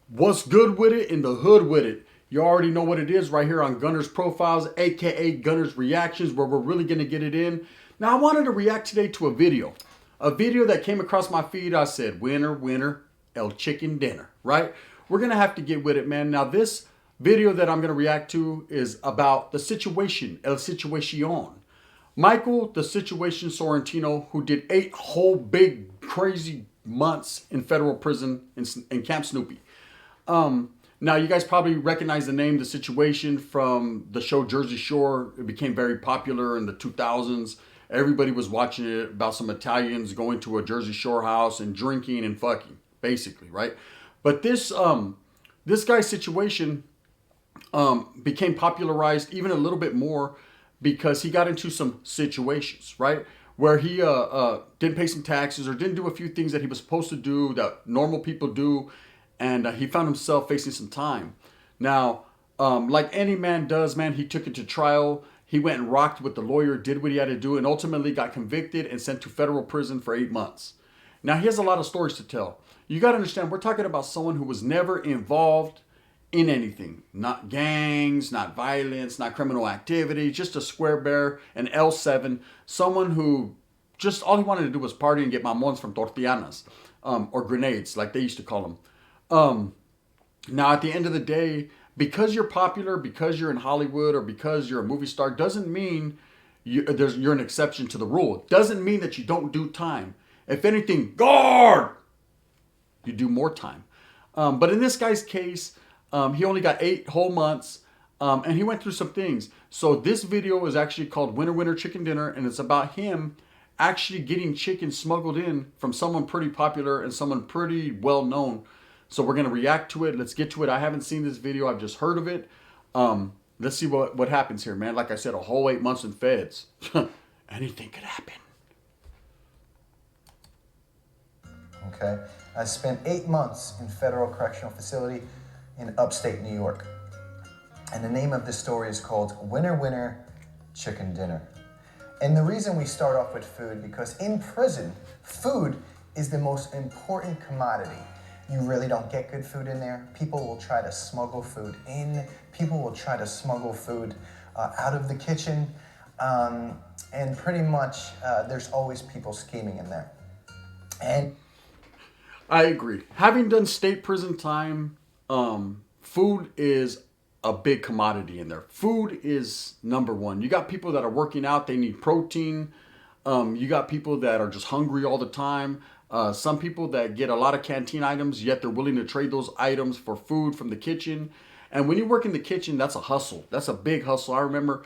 What's good with it in the hood with it? You already know what it is right here on Gunner's Profiles, aka Gunner's Reactions, where we're really going to get it in. Now, I wanted to react today to a video that came across my feed. I said, winner, winner, El Chicken Dinner, right? We're going to have to get with it, man. Now, this video that I'm going to react to is about the situation, El Situacion. Michael, the Situation Sorrentino, who did 8 whole big crazy months in federal prison in Camp Snoopy. Now you guys probably recognize the name, The Situation, from the show Jersey Shore. It became very popular in the 2000s. Everybody was watching it about some Italians going to a Jersey Shore house and drinking and fucking, basically, right? But this guy's situation became popularized even a little bit more because he got into some situations, right? Where he didn't pay some taxes or didn't do a few things that he was supposed to do that normal people do, and he found himself facing some time. Now, like any man does, man, he took it to trial. He went and rocked with the lawyer, did what he had to do, and ultimately got convicted and sent to federal prison for 8 months. Now, he has a lot of stories to tell. You got to understand, we're talking about someone who was never involved in anything. Not gangs, not violence, not criminal activity, just a square bear, an L7, someone who just all he wanted to do was party and get mamons from tortillanas, or grenades, like they used to call them. Now, at the end of the day, because you're popular, because you're in Hollywood, or because you're a movie star, doesn't mean you're an exception to the rule. It doesn't mean that you don't do time. If anything, guard, you do more time. But in this guy's case, he only got 8 whole months, and he went through some things. So this video is actually called Winner Winner Chicken Dinner, and it's about him actually getting chicken smuggled in from someone pretty popular and someone pretty well known. So we're gonna react to it. Let's get to it. I haven't seen this video. I've just heard of it. Let's see what happens here, man. Like I said, a whole 8 months in feds. Anything could happen. Okay, I spent 8 months in federal correctional facility in upstate New York. And the name of this story is called Winner Winner Chicken Dinner. And the reason we start off with food, because in prison, food is the most important commodity. You really don't get good food in there. People will try to smuggle food in. People will try to smuggle food out of the kitchen. And pretty much there's always people scheming in there. And I agree. Having done state prison time, food is a big commodity in there. Food is number one. You got people that are working out, they need protein. You got people that are just hungry all the time. Some people that get a lot of canteen items, yet they're willing to trade those items for food from the kitchen. And when you work in the kitchen, that's a hustle. That's a big hustle. I remember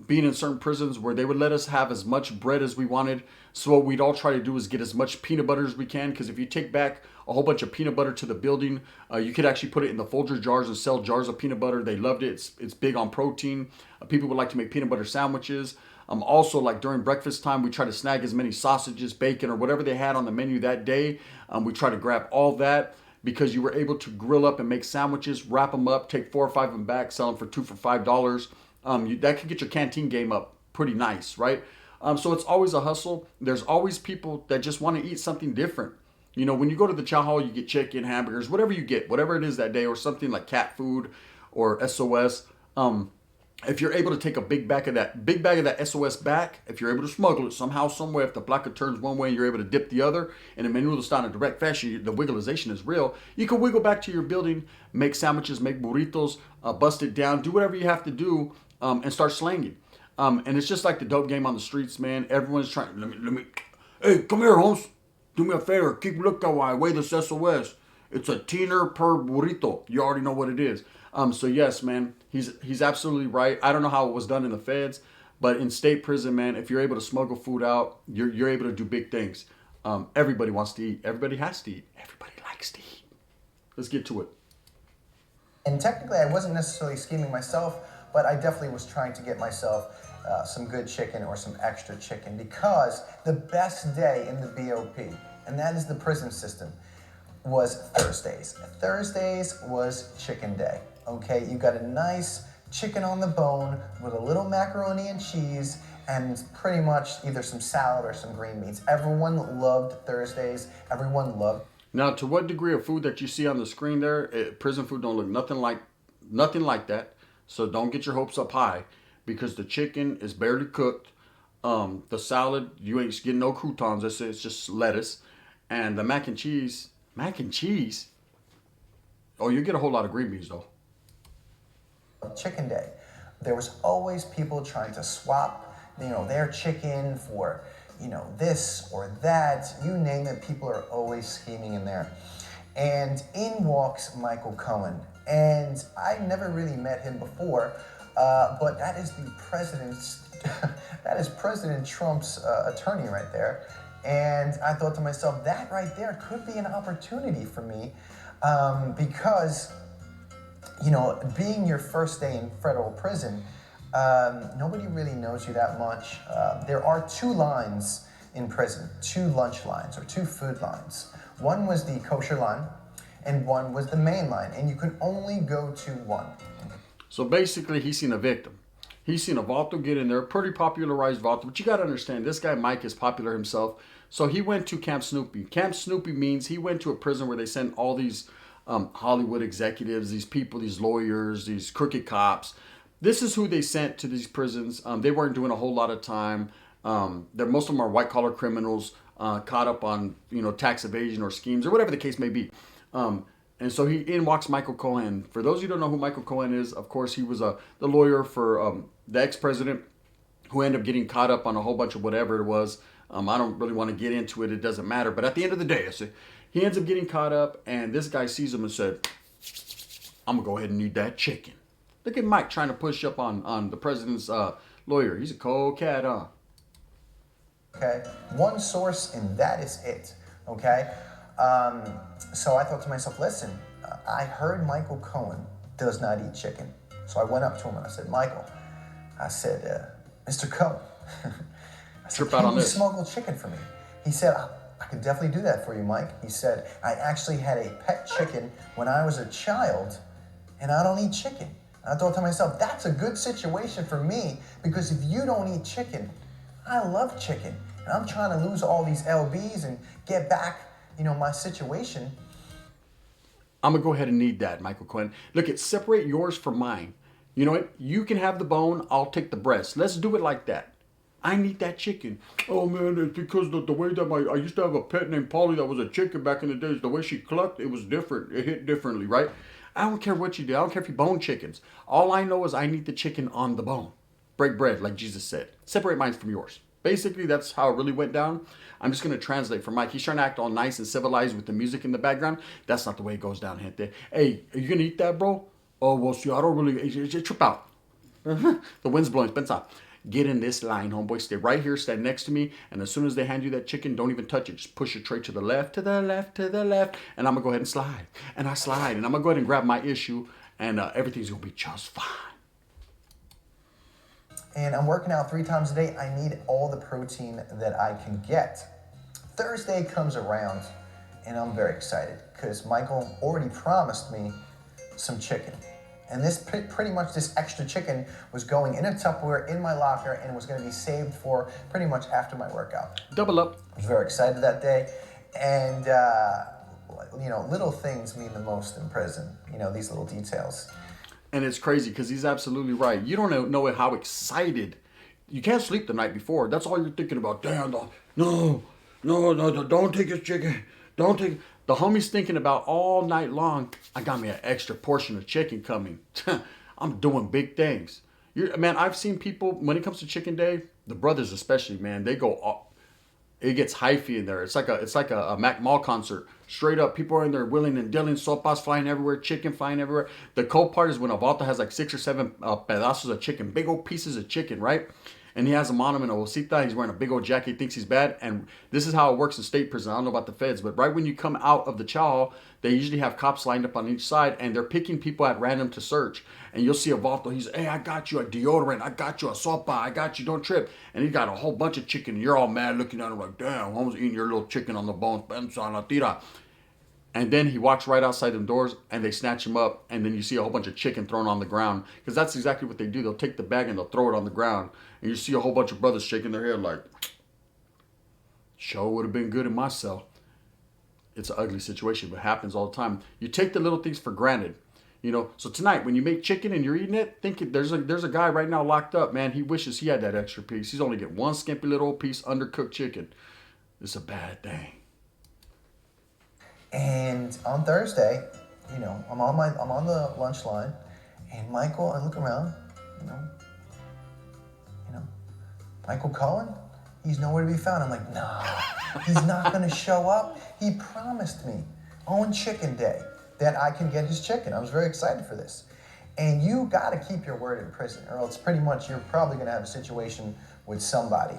being in certain prisons where they would let us have as much bread as we wanted. So what we'd all try to do is get as much peanut butter as we can, because if you take back a whole bunch of peanut butter to the building, you could actually put it in the Folger jars and sell jars of peanut butter. They loved it. It's big on protein. People would like to make peanut butter sandwiches. Also, like during breakfast time, we try to snag as many sausages, bacon, or whatever they had on the menu that day. We try to grab all that, because you were able to grill up and make sandwiches, wrap them up, take 4 or 5 of them back, sell them for $2 for $5. That could get your canteen game up pretty nice, right? So it's always a hustle. There's always people that just want to eat something different. You know, when you go to the chow hall, you get chicken, hamburgers, whatever you get, whatever it is that day, or something like cat food or SOS. If you're able to take a big bag of that SOS back, if you're able to smuggle it somehow, somewhere, if the placa turns one way and you're able to dip the other, and the menudo está in a direct fashion, the wiggleization is real. You can wiggle back to your building, make sandwiches, make burritos, bust it down, do whatever you have to do, and start slanging. And it's just like the dope game on the streets, man. Everyone's trying. Hey, come here, Holmes. Do me a favor. Keep looking while I weigh this SOS. It's a teener per burrito. You already know what it is. So yes, man, he's absolutely right. I don't know how it was done in the feds, but in state prison, man, if you're able to smuggle food out, you're able to do big things. Everybody wants to eat. Everybody has to eat. Everybody likes to eat. Let's get to it. And technically, I wasn't necessarily scheming myself, but I definitely was trying to get myself some good chicken or some extra chicken, because the best day in the BOP, and that is the prison system, was Thursdays. Thursdays was chicken day, okay? You got a nice chicken on the bone with a little macaroni and cheese and pretty much either some salad or some green beans. Everyone loved Thursdays. Everyone loved. Now, to what degree of food that you see on the screen there, prison food don't look nothing like that. So don't get your hopes up high because the chicken is barely cooked. The salad, you ain't getting no croutons. It's just lettuce, and the mac and cheese. Oh, you get a whole lot of green beans though. Chicken Day, there was always people trying to swap, their chicken for, this or that, you name it. People are always scheming in there. And in walks Michael Cohen, and I never really met him before, but that is the president's, that is President Trump's attorney right there. And I thought to myself, that right there could be an opportunity for me, because being your first day in federal prison, nobody really knows you that much. There are two lines in prison, two lunch lines or two food lines. One was the kosher line and one was the main line, and you could only go to one. So basically, he's seen a victim. He's seen a vato get in there, pretty popularized vato. But you got to understand, this guy Mike is popular himself. So he went to Camp Snoopy. Camp Snoopy means he went to a prison where they send all these Hollywood executives, these people, these lawyers, these crooked cops. This is who they sent to these prisons. They weren't doing a whole lot of time. Most of them are white collar criminals caught up on tax evasion or schemes or whatever the case may be. And so in walks Michael Cohen. For those of you who don't know who Michael Cohen is, of course he was the lawyer for the ex-president who ended up getting caught up on a whole bunch of whatever it was. I don't really want to get into it. It doesn't matter. But at the end of the day, he ends up getting caught up, and this guy sees him and said, I'm going to go ahead and eat that chicken. Look at Mike trying to push up on the president's lawyer. He's a cold cat, huh? Okay, one source and that is it, okay? So I thought to myself, listen, I heard Michael Cohen does not eat chicken. So I went up to him and I said, Michael, I said, Mr. Cohen, I said, can you smuggle chicken for me? He said, I could definitely do that for you, Mike. He said, I actually had a pet chicken when I was a child, and I don't eat chicken. And I thought to myself, that's a good situation for me, because if you don't eat chicken, I love chicken. And I'm trying to lose all these LBs and get back, my situation. I'm going to go ahead and need that, Michael Cohen. Look, separate yours from mine. You know what? You can have the bone, I'll take the breast. Let's do it like that. I need that chicken. Oh man, it's because the way that I used to have a pet named Polly that was a chicken back in the days. The way she clucked, it was different. It hit differently, right? I don't care what you do. I don't care if you bone chickens. All I know is I need the chicken on the bone. Break bread, like Jesus said. Separate mine from yours. Basically, that's how it really went down. I'm just going to translate for Mike. He's trying to act all nice and civilized with the music in the background. That's not the way it goes down, gente. Hey, are you going to eat that, bro? Oh, well, see, I don't really... Trip out. The wind's blowing. Spencer. Get in this line, homeboy. Stay right here. Stand next to me. And as soon as they hand you that chicken, don't even touch it. Just push your tray to the left, to the left, to the left. And I'm going to go ahead and slide. And I slide. And I'm going to go ahead and grab my issue. And everything's going to be just fine. And I'm working out 3 times a day. I need all the protein that I can get. Thursday comes around, and I'm very excited because Michael already promised me some chicken. And pretty much this extra chicken was going in a Tupperware in my locker and was going to be saved for pretty much after my workout. Double up. I was very excited that day. And, little things mean the most in prison. These little details. And it's crazy because he's absolutely right. You don't know how excited. You can't sleep the night before. That's all you're thinking about. Damn, no, don't take his chicken. Don't take. The homie's thinking about all night long. I got me an extra portion of chicken coming. I'm doing big things. Man, I've seen people, when it comes to Chicken Day, the brothers especially, man, they go up. It gets hyphy in there. It's like a Mac Mall concert. Straight up, people are in there willing and dealing, sopas flying everywhere, chicken flying everywhere. The cold part is when a vato has like 6 or 7 pedazos of chicken, big old pieces of chicken, right? And he has them on him in a bolsita. He's wearing a big old jacket. He thinks he's bad. And this is how it works in state prison. I don't know about the feds, but right when you come out of the chow hall, they usually have cops lined up on each side, and they're picking people at random to search. And you'll see a vato. He's, hey, I got you a deodorant. I got you a sopa. I got you. Don't trip. And he's got a whole bunch of chicken. And you're all mad looking at him like, damn, Holmes eating your little chicken on the bone. And then he walks right outside them doors, and they snatch him up, and then you see a whole bunch of chicken thrown on the ground. Because that's exactly what they do. They'll take the bag and they'll throw it on the ground. And you see a whole bunch of brothers shaking their head like, show would have been good in my cell. it's an ugly situation, but it happens all the time. You take the little things for granted. So tonight when you make chicken and you're eating it, think there's a guy right now locked up, man. He wishes he had that extra piece. He's only getting one skimpy little piece undercooked chicken. It's a bad thing. And on Thursday, I'm on the lunch line, and Michael, I look around, you know, Michael Cohen, he's nowhere to be found. I'm like, nah, he's not gonna show up. He promised me on Chicken Day that I can get his chicken. I was very excited for this. And you gotta keep your word in prison, or else pretty much you're probably gonna have a situation with somebody.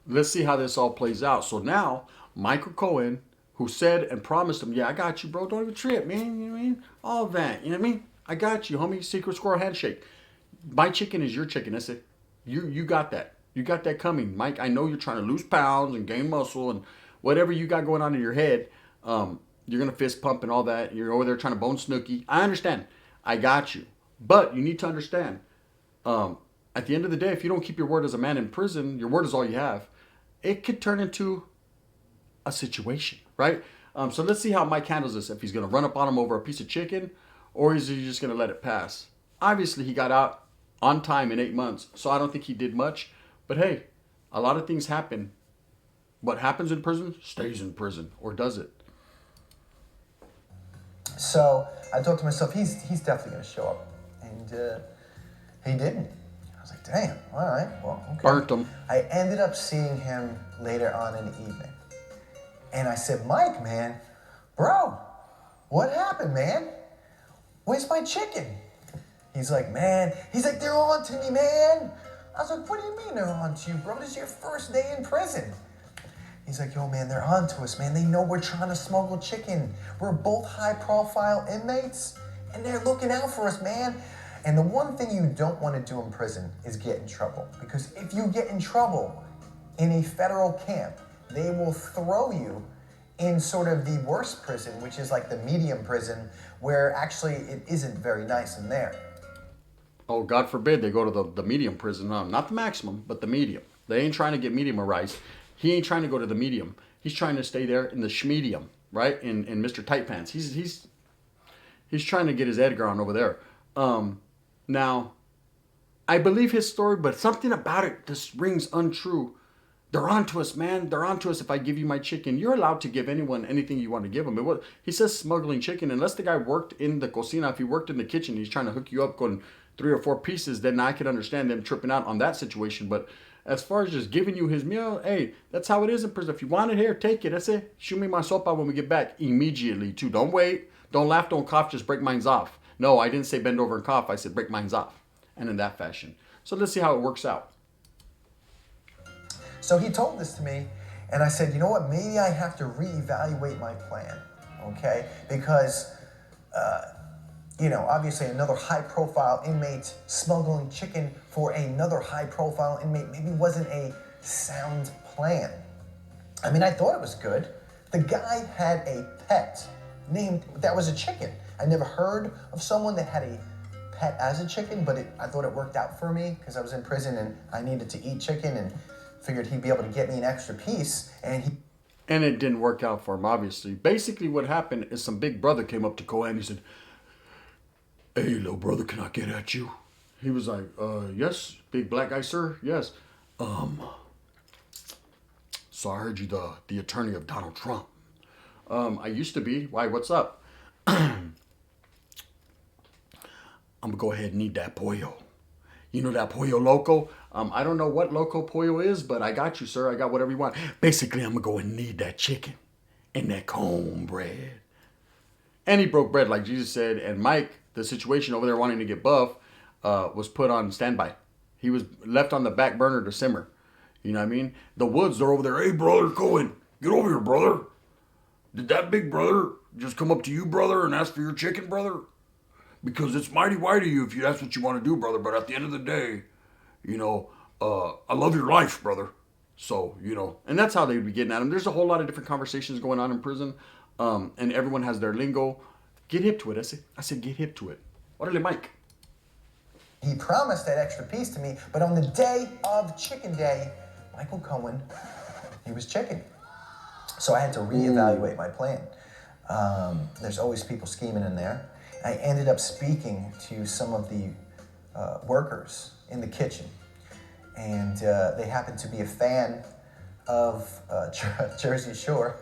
Let's see how this all plays out. So now, Michael Cohen, who said and promised him, yeah, I got you, bro. Don't even trip, man. You know what I mean? All that. You know what I mean? I got you, homie. Secret squirrel handshake. My chicken is your chicken. That's it. You got that. You got that coming, Mike. I know you're trying to lose pounds and gain muscle and whatever you got going on in your head. You're going to fist pump and all that. You're over there trying to bone Snooki. I understand. I got you. But you need to understand, at the end of the day, if you don't keep your word as a man in prison, your word is all you have. It could turn into a situation, right? So let's see how Mike handles this. If he's going to run up on him over a piece of chicken, or is he just going to let it pass? Obviously, he got out on time in 8 months, so I don't think he did much. But hey, a lot of things happen. What happens in prison stays in prison, or does it? So I thought to myself, he's definitely going to show up. And he didn't. I was like, damn, all right, well, okay. Burnt him. I ended up seeing him later on in the evening. And I said, Mike, man, bro, what happened, man? Where's my chicken? He's like, they're on to me, man. I was like, what do you mean they're on to you, bro? This is your first day in prison. He's like, yo, man, they're on to us, man. They know we're trying to smuggle chicken. We're both high-profile inmates, and they're looking out for us, man. And the one thing you don't want to do in prison is get in trouble. Because if you get in trouble in a federal camp, they will throw you in sort of the worst prison, which is like the medium prison, where actually it isn't very nice in there. Oh, God forbid they go to the medium prison. Not the maximum, but the medium. They ain't trying to get medium-arized. He ain't trying to go to the medium. He's trying to stay there in the schmedium, right? In Mr. Tight Pants. He's trying to get his Edgar on over there. Now, I believe his story, but something about it just rings untrue. They're on to us, man. They're on to us if I give you my chicken. You're allowed to give anyone anything you want to give them. He says smuggling chicken. Unless the guy worked in the cocina, if he worked in the kitchen, he's trying to hook you up going 3 or 4 pieces, then I could understand them tripping out on that situation. But as far as just giving you his meal, hey, that's how it is in prison. If you want it, here, take it. That's it. Shoot me my sopa when we get back immediately, too. Don't wait. Don't laugh. Don't cough. Just break mines off. No, I didn't say bend over and cough. I said break mines off. And in that fashion. So let's see how it works out. So he told this to me, and I said, you know what? Maybe I have to reevaluate my plan, okay? Because, obviously another high-profile inmate smuggling chicken for another high-profile inmate maybe wasn't a sound plan. I mean, I thought it was good. The guy had a pet that was a chicken. I never heard of someone that had a pet as a chicken, but I thought it worked out for me because I was in prison and I needed to eat chicken and figured he'd be able to get me an extra piece. And it didn't work out for him, obviously. Basically, what happened is some big brother came up to Cohen. He said, hey, little brother, can I get at you? He was like, yes, big black guy, sir. Yes. So I heard you the attorney of Donald Trump. I used to be. Why, what's up? I'm going to go ahead and eat that pollo. You know that pollo loco? I don't know what loco pollo is, but I got you, sir. I got whatever you want. Basically, I'm going to go and need that chicken and that cornbread. And he broke bread, like Jesus said. And Mike, the situation over there wanting to get buff, was put on standby. He was left on the back burner to simmer. You know what I mean? The Woods, they're over there. Hey, brother Cohen, get over here, brother. Did that big brother just come up to you, brother, and ask for your chicken, brother? Because it's mighty white of you if that's what you want to do, brother. But at the end of the day, I love your life, brother. So, and that's how they'd be getting at him. There's a whole lot of different conversations going on in prison, and everyone has their lingo. Get hip to it. I said, get hip to it. Orale, Mike. He promised that extra piece to me, but on the day of Chicken Day, Michael Cohen, he was chicken. So I had to reevaluate my plan. There's always people scheming in there. I ended up speaking to some of the workers in the kitchen, and they happened to be a fan of Jersey Shore.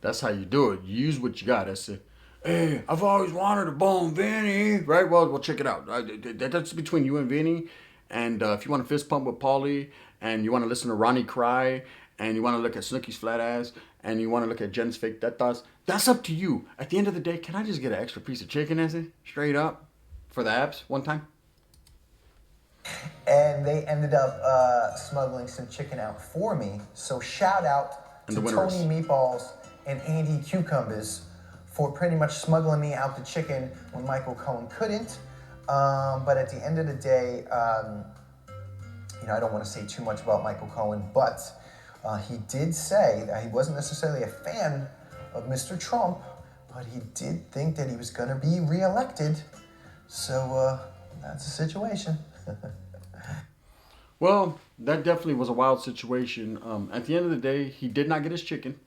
That's how you do it. You use what you got. That's it. Hey, I've always wanted a bone, Vinny. Right? Well, check it out. That's between you and Vinny. And if you want to fist pump with Paulie, and you want to listen to Ronnie cry, and you want to look at Snooki's flat ass, and you want to look at Jen's fake tetas, that's up to you. At the end of the day, can I just get an extra piece of chicken, Essie? Straight up? For the abs one time? And they ended up smuggling some chicken out for me. So shout out And to the Tony winners. Meatballs and Andy Cucumbers for pretty much smuggling me out the chicken when Michael Cohen couldn't. But at the end of the day, I don't want to say too much about Michael Cohen, but he did say that he wasn't necessarily a fan of Mr. Trump, but he did think that he was going to be reelected. So that's the situation. Well, that definitely was a wild situation. At the end of the day, he did not get his chicken.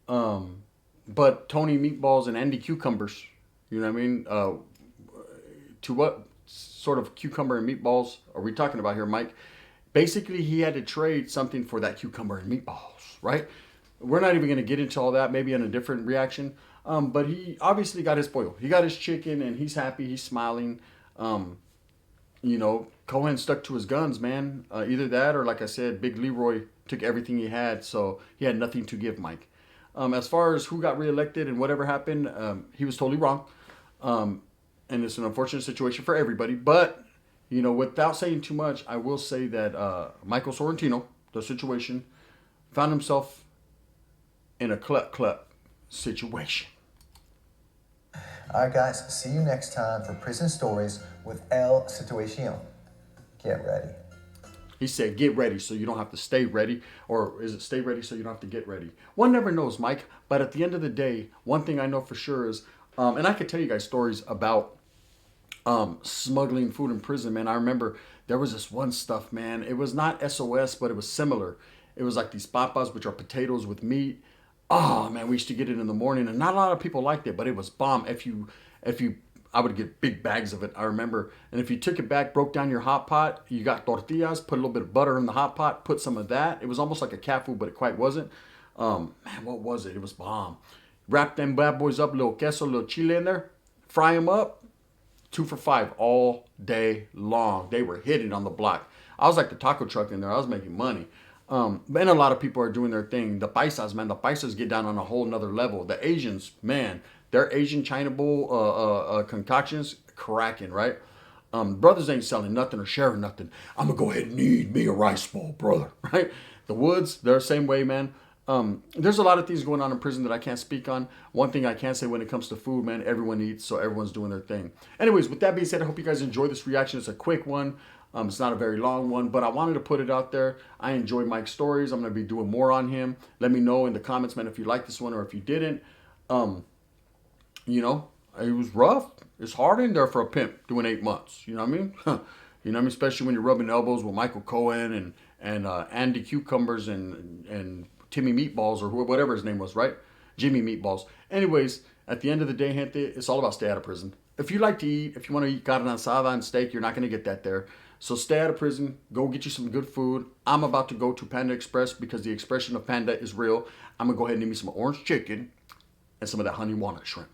But Tony Meatballs and Andy Cucumbers, you know what I mean? To what sort of cucumber and meatballs are we talking about here, Mike? Basically, he had to trade something for that cucumber and meatballs, right? We're not even going to get into all that, maybe in a different reaction. But he obviously got his spoil. He got his chicken, and he's happy. He's smiling. Cohen stuck to his guns, man. Either that or, like I said, Big Leroy took everything he had, so he had nothing to give Mike. As far as who got reelected and whatever happened, he was totally wrong. And it's an unfortunate situation for everybody. But, without saying too much, I will say that Michael Sorrentino, the situation, found himself in a clup situation. All right, guys. See you next time for Prison Stories with El Situacion. Get ready. He said, get ready so you don't have to stay ready. Or is it stay ready so you don't have to get ready? One never knows, Mike. But at the end of the day, one thing I know for sure is, and I could tell you guys stories about smuggling food in prison, man. I remember there was this one stuff, man. It was not SOS, but it was similar. It was like these papas, which are potatoes with meat. Oh, man, we used to get it in the morning, and not a lot of people liked it, but it was bomb. I would get big bags of it, I remember. And if you took it back, broke down your hot pot, you got tortillas, put a little bit of butter in the hot pot, put some of that. It was almost like a cat food, but it quite wasn't. Man, what was it? It was bomb. Wrap them bad boys up, little queso, little chile in there, fry them up, 2 for $5 all day long. They were hitting on the block. I was like the taco truck in there. I was making money. And a lot of people are doing their thing. The paisas, man, the paisas get down on a whole nother level. The Asians, man, their Asian China bowl concoctions, cracking, right? Brothers ain't selling nothing or sharing nothing. I'm going to go ahead and need me a rice bowl, brother, right? The Woods, they're the same way, man. There's a lot of things going on in prison that I can't speak on. One thing I can say when it comes to food, man, everyone eats, so everyone's doing their thing. Anyways, with that being said, I hope you guys enjoyed this reaction. It's a quick one. It's not a very long one, but I wanted to put it out there. I enjoy Mike's stories. I'm going to be doing more on him. Let me know in the comments, man, if you like this one or if you didn't. It was rough. It's hard in there for a pimp doing 8 months. You know what I mean? You know what I mean? Especially when you're rubbing elbows with Michael Cohen and Andy Cucumbers and Timmy Meatballs or whatever his name was, right? Jimmy Meatballs. Anyways, at the end of the day, gente, it's all about stay out of prison. If you like to eat, if you want to eat carne asada and steak, you're not going to get that there. So stay out of prison. Go get you some good food. I'm about to go to Panda Express because the expression of panda is real. I'm going to go ahead and eat me some orange chicken and some of that honey walnut shrimp.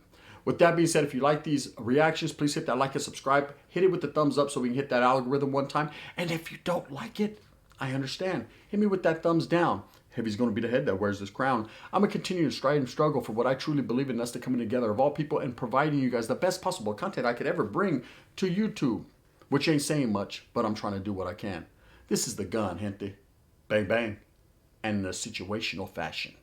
With that being said, if you like these reactions, please hit that like and subscribe. Hit it with the thumbs up so we can hit that algorithm one time. And if you don't like it, I understand. Hit me with that thumbs down. Heavy's going to be the head that wears this crown. I'm going to continue to strive and struggle for what I truly believe in. That's the coming together of all people and providing you guys the best possible content I could ever bring to YouTube. Which ain't saying much, but I'm trying to do what I can. This is the gun, gente. Bang, bang. And in a situational fashion.